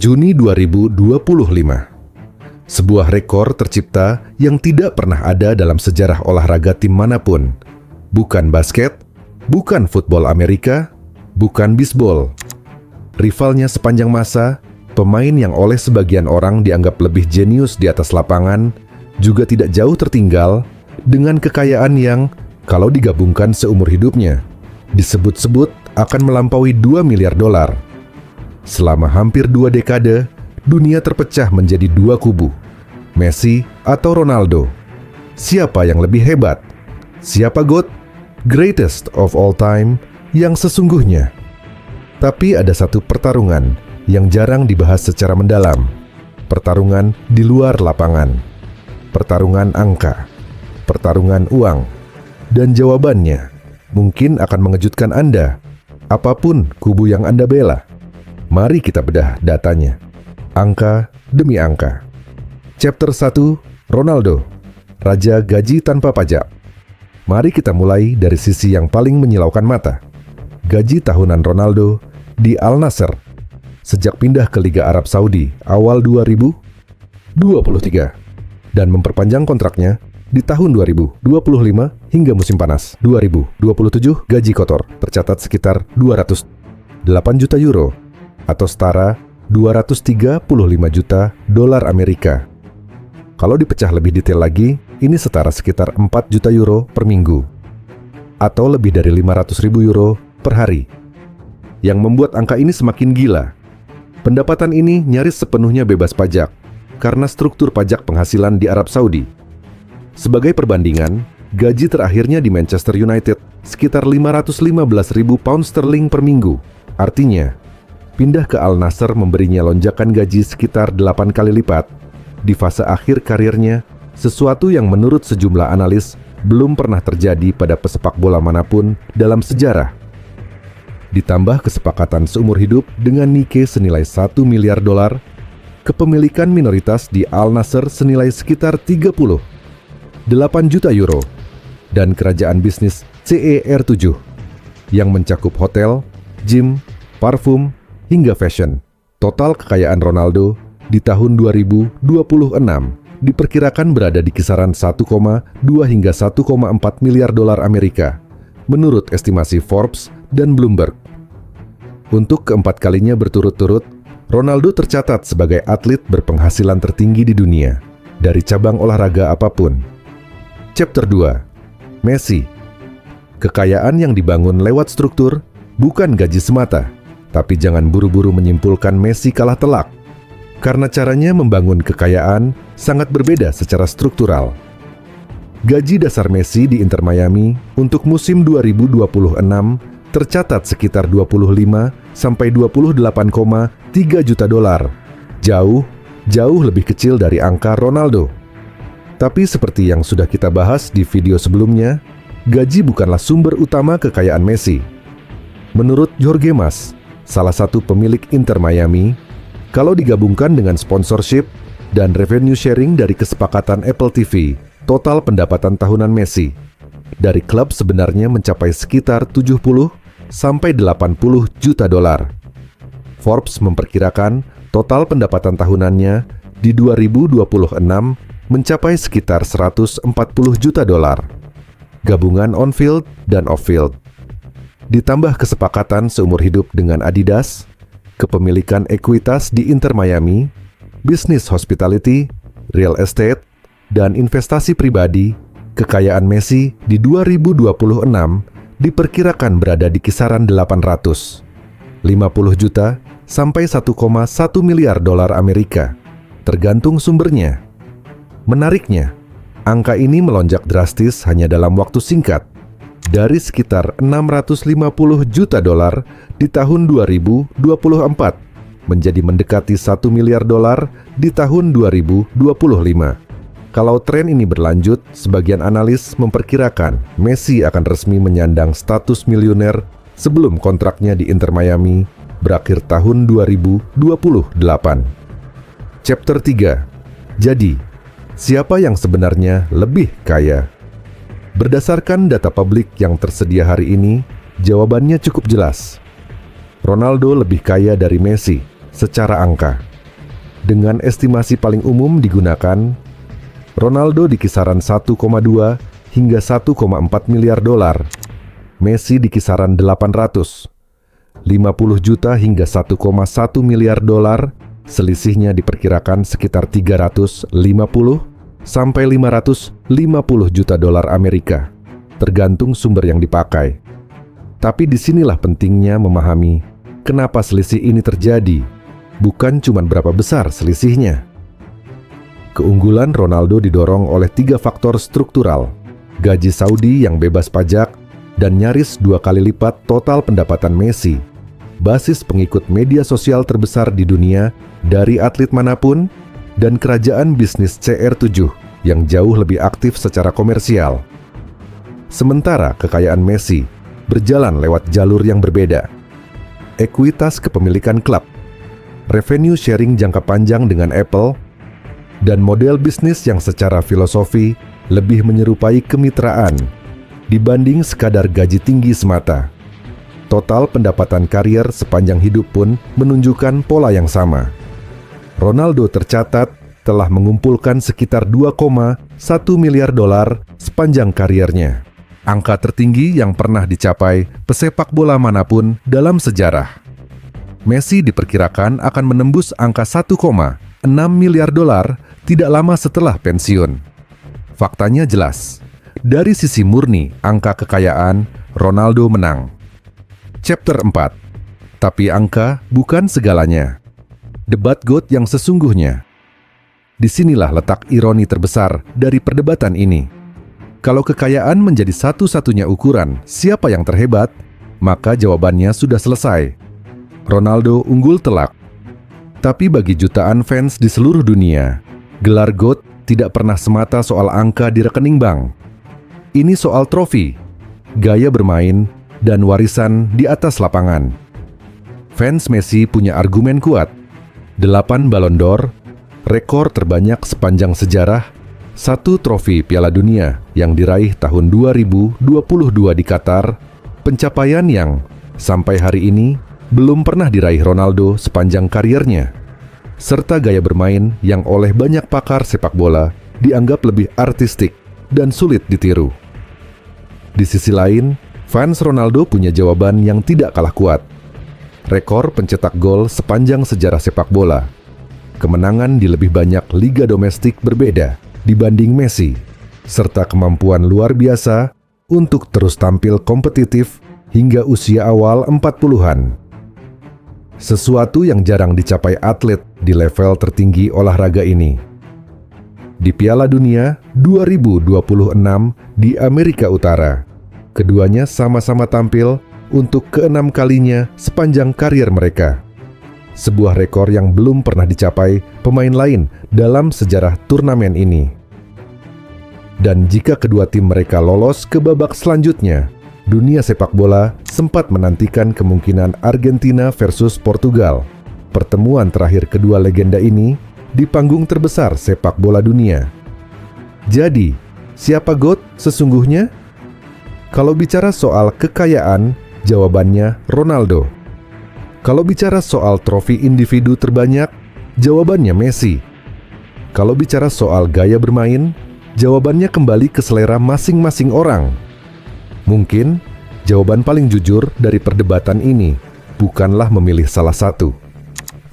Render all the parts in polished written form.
Juni 2025. Sebuah rekor tercipta yang tidak pernah ada dalam sejarah olahraga tim manapun. Bukan basket, bukan football Amerika, bukan bisbol. Rivalnya sepanjang masa, pemain yang oleh sebagian orang dianggap lebih jenius di atas lapangan, juga tidak jauh tertinggal dengan kekayaan yang, kalau digabungkan seumur hidupnya, disebut-sebut akan melampaui 2 miliar dolar. Selama hampir 2 dekade, dunia terpecah menjadi 2 kubu, Messi atau Ronaldo. Siapa yang lebih hebat? Siapa GOAT? Greatest of all time yang sesungguhnya? Tapi ada satu pertarungan yang jarang dibahas secara mendalam. Pertarungan di luar lapangan. Pertarungan angka. Pertarungan uang. Dan jawabannya mungkin akan mengejutkan Anda, apapun kubu yang Anda bela. Mari kita bedah datanya. Angka demi angka. Chapter 1, Ronaldo, Raja Gaji Tanpa Pajak. Mari kita mulai dari sisi yang paling menyilaukan mata. Gaji tahunan Ronaldo di Al Nassr sejak pindah ke Liga Arab Saudi awal 2023 dan memperpanjang kontraknya di tahun 2025 hingga musim panas 2027. Gaji kotor tercatat sekitar 208 juta euro atau setara 235 juta dolar Amerika. Kalau dipecah lebih detail lagi, ini setara sekitar 4 juta euro per minggu atau lebih dari 500 ribu euro per hari. Yang membuat angka ini semakin gila, pendapatan ini nyaris sepenuhnya bebas pajak karena struktur pajak penghasilan di Arab Saudi. Sebagai perbandingan, gaji terakhirnya di Manchester United sekitar 515 ribu pound sterling per minggu. Artinya, pindah ke Al Nassr memberinya lonjakan gaji sekitar 8 kali lipat di fase akhir karirnya, sesuatu yang menurut sejumlah analis belum pernah terjadi pada pesepak bola manapun dalam sejarah. Ditambah kesepakatan seumur hidup dengan Nike senilai 1 miliar dolar, kepemilikan minoritas di Al Nassr senilai sekitar 38 juta euro, dan kerajaan bisnis CER7 yang mencakup hotel, gym, parfum, hingga fashion. Total kekayaan Ronaldo di tahun 2026 diperkirakan berada di kisaran 1,2 hingga 1,4 miliar dolar Amerika, menurut estimasi Forbes dan Bloomberg. Untuk keempat kalinya berturut-turut, Ronaldo tercatat sebagai atlet berpenghasilan tertinggi di dunia, dari cabang olahraga apapun. Chapter 2, Messi. Kekayaan yang dibangun lewat struktur, bukan gaji semata. Tapi jangan buru-buru menyimpulkan Messi kalah telak, karena caranya membangun kekayaan sangat berbeda secara struktural. Gaji dasar Messi di Inter Miami untuk musim 2026 tercatat sekitar 25 sampai 28,3 juta dolar. Jauh lebih kecil dari angka Ronaldo. Tapi seperti yang sudah kita bahas di video sebelumnya, gaji bukanlah sumber utama kekayaan Messi. Menurut Jorge Mas, salah satu pemilik Inter Miami, kalau digabungkan dengan sponsorship dan revenue sharing dari kesepakatan Apple TV, total pendapatan tahunan Messi dari klub sebenarnya mencapai sekitar 70 sampai 80 juta dolar. Forbes memperkirakan total pendapatan tahunannya di 2026 mencapai sekitar 140 juta dolar. Gabungan on-field dan off-field. Ditambah kesepakatan seumur hidup dengan Adidas, kepemilikan ekuitas di Inter Miami, bisnis hospitality, real estate, dan investasi pribadi, kekayaan Messi di 2026 diperkirakan berada di kisaran 850 juta sampai 1,1 miliar dolar Amerika, tergantung sumbernya. Menariknya, angka ini melonjak drastis hanya dalam waktu singkat, dari sekitar 650 juta dolar di tahun 2024 menjadi mendekati 1 miliar dolar di tahun 2025. Kalau tren ini berlanjut, sebagian analis memperkirakan Messi akan resmi menyandang status miliuner sebelum kontraknya di Inter Miami berakhir tahun 2028. Chapter 3. Jadi, siapa yang sebenarnya lebih kaya? Berdasarkan data publik yang tersedia hari ini, jawabannya cukup jelas. Ronaldo lebih kaya dari Messi secara angka. Dengan estimasi paling umum digunakan, Ronaldo di kisaran 1,2 hingga 1,4 miliar dolar, Messi di kisaran 850 juta hingga 1,1 miliar dolar, selisihnya diperkirakan sekitar 350 sampai 550 juta dolar Amerika, tergantung sumber yang dipakai. Tapi disinilah pentingnya memahami kenapa selisih ini terjadi, bukan cuma berapa besar selisihnya. Keunggulan Ronaldo didorong oleh 3 faktor struktural: gaji Saudi yang bebas pajak dan nyaris 2 kali lipat total pendapatan Messi, basis pengikut media sosial terbesar di dunia dari atlet manapun, dan kerajaan bisnis CR7 yang jauh lebih aktif secara komersial. Sementara kekayaan Messi berjalan lewat jalur yang berbeda. Ekuitas kepemilikan klub, revenue sharing jangka panjang dengan Apple, dan model bisnis yang secara filosofi lebih menyerupai kemitraan dibanding sekadar gaji tinggi semata. Total pendapatan karier sepanjang hidup pun menunjukkan pola yang sama. Ronaldo tercatat telah mengumpulkan sekitar 2,1 miliar dolar sepanjang kariernya. Angka tertinggi yang pernah dicapai pesepak bola manapun dalam sejarah. Messi diperkirakan akan menembus angka 1,6 miliar dolar tidak lama setelah pensiun. Faktanya jelas, dari sisi murni angka kekayaan, Ronaldo menang. Chapter 4. Tapi angka bukan segalanya. Debat GOAT yang sesungguhnya. Disinilah letak ironi terbesar dari perdebatan ini. Kalau kekayaan menjadi satu-satunya ukuran siapa yang terhebat, maka jawabannya sudah selesai. Ronaldo unggul telak. Tapi bagi jutaan fans di seluruh dunia, gelar GOAT tidak pernah semata soal angka di rekening bank. Ini soal trofi, gaya bermain, dan warisan di atas lapangan. Fans Messi punya argumen kuat. 8 Ballon d'Or, rekor terbanyak sepanjang sejarah, 1 trofi Piala Dunia yang diraih tahun 2022 di Qatar, pencapaian yang sampai hari ini belum pernah diraih Ronaldo sepanjang kariernya, serta gaya bermain yang oleh banyak pakar sepak bola dianggap lebih artistik dan sulit ditiru. Di sisi lain, fans Ronaldo punya jawaban yang tidak kalah kuat. Rekor pencetak gol sepanjang sejarah sepak bola, kemenangan di lebih banyak liga domestik berbeda dibanding Messi, serta kemampuan luar biasa untuk terus tampil kompetitif hingga usia awal 40-an. Sesuatu yang jarang dicapai atlet di level tertinggi olahraga ini. Di Piala Dunia 2026 di Amerika Utara, keduanya sama-sama tampil untuk ke-6 kalinya sepanjang karier mereka. Sebuah rekor yang belum pernah dicapai pemain lain dalam sejarah turnamen ini. Dan jika kedua tim mereka lolos ke babak selanjutnya, dunia sepak bola sempat menantikan kemungkinan Argentina versus Portugal, pertemuan terakhir kedua legenda ini di panggung terbesar sepak bola dunia. Jadi, siapa GOAT sesungguhnya? Kalau bicara soal kekayaan, jawabannya Ronaldo. Kalau bicara soal trofi individu terbanyak, jawabannya Messi. Kalau bicara soal gaya bermain, jawabannya kembali ke selera masing-masing orang. Mungkin, jawaban paling jujur dari perdebatan ini bukanlah memilih salah satu,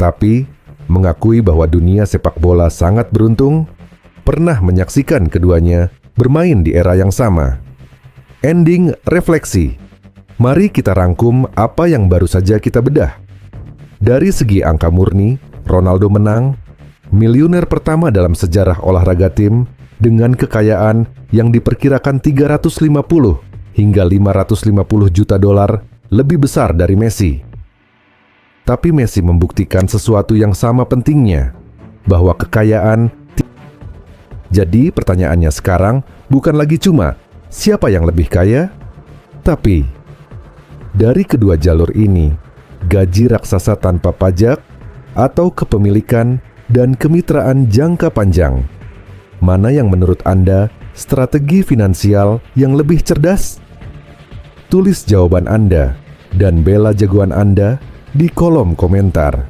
tapi mengakui bahwa dunia sepak bola sangat beruntung pernah menyaksikan keduanya bermain di era yang sama. Ending refleksi. Mari kita rangkum apa yang baru saja kita bedah. Dari segi angka murni, Ronaldo menang, miliuner pertama dalam sejarah olahraga tim dengan kekayaan yang diperkirakan 350 hingga 550 juta dolar, lebih besar dari Messi. Tapi Messi membuktikan sesuatu yang sama pentingnya, bahwa kekayaan. Jadi pertanyaannya sekarang bukan lagi cuma siapa yang lebih kaya, tapi dari kedua jalur ini, gaji raksasa tanpa pajak atau kepemilikan dan kemitraan jangka panjang, mana yang menurut Anda strategi finansial yang lebih cerdas? Tulis jawaban Anda dan bela jagoan Anda di kolom komentar.